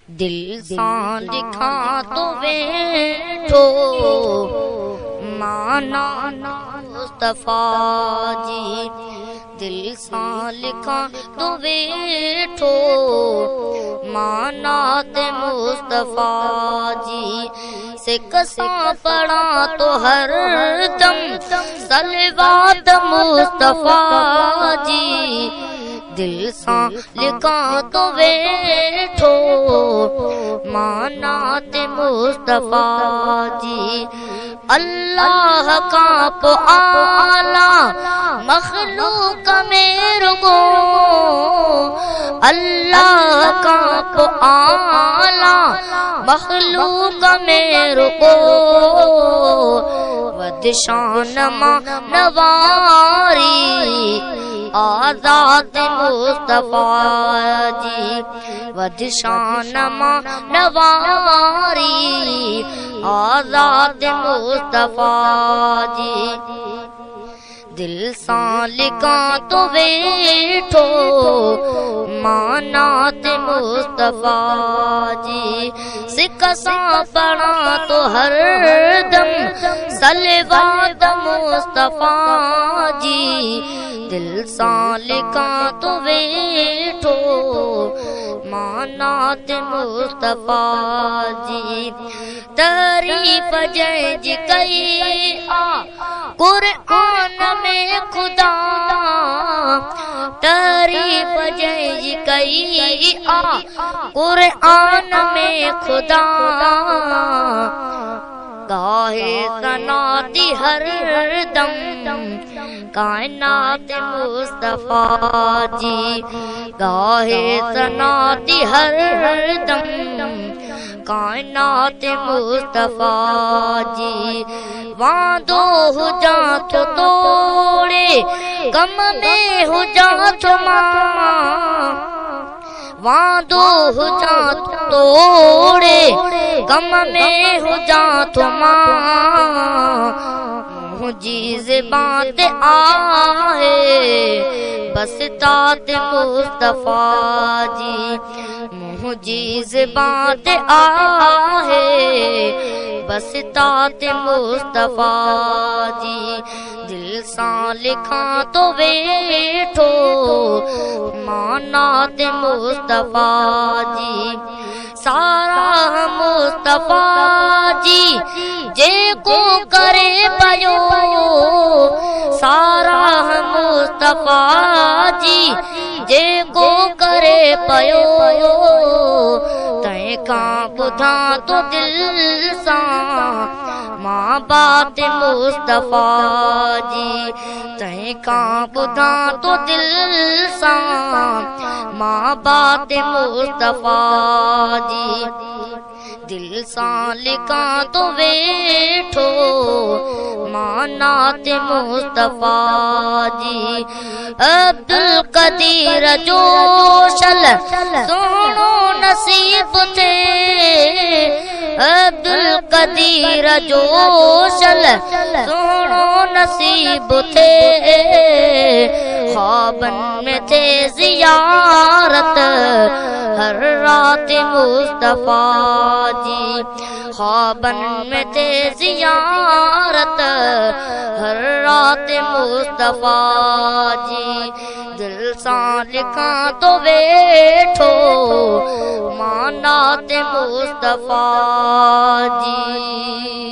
दिल सां लिखा तो वेठो माना मुस्तफा जी। दिल सां लिखा तो वेठो माना ते मुस्तफा जी। सिक सां पढ़ा तो हर दम सलवात मुस्तफा जी। दिल सां लिखा तो वेठो माना ते मुस्तफा जी। अल्लाह का पो आला मखलूक में रुगो, अल्लाह का पो आला मखलूक में रुगो। वदशान मां नवारी आजाद मुस्तफा जी। वदशान मां नवारी आजाद मुस्तफा जी। दिल सां लिखा तो वेठो माना ते मुस्तफा जी। सिक सां पढ़ा तो हर दम सलवात मुस्तफा जी। दिल सां लिखा तो वेठो माना ते मुस्तफा जी। तारीफ जंहिंजी कई आ कुरान में खुदा, तारीफ जंहिंजी कई आ कुरान में खुदा। गाहे सनाती हर दम कायनात मुस्तफा जी। गाहे सनाती हर दम कायनात मुस्तफा जी। वादो हुजा तो तोड़े गम में हुजा तो मां, वादो हुजा तो तोड़े गम में हुजा तो मां। मुझी ज़बान ते आहे बस तात मुस्तफा जी। मुझी ज़बान ते आहे बस तात मुस्तफा जी। दिल सां लिखा तो वेठो माना ते मुस्तफा जी। सारा मुस्तफा जी जेको करे पयो, सारा मुस्तफा जी जेको करे पयो। तंहिंखां ॿुधा तो दिल सां मां बात मुस्तफा जी। तंहिंखां ॿुधा तो दिल सां मां बात मुस्तफा जी। दिल सां लिखा तो वेठो माना ते मुस्तफा जी। अब्दुल कदीर जो शल सोनो नसीब थे, अब्दुल कदीर जो शल सोनो नसीब थे। ख्वाबन में थे जियारत हर रात मुस्तफा जी। ख्वाबन में थे जियारत हर रात मुस्तफा जी। दिल सां लिखा तो वेठो माना ते मुस्तफा जी।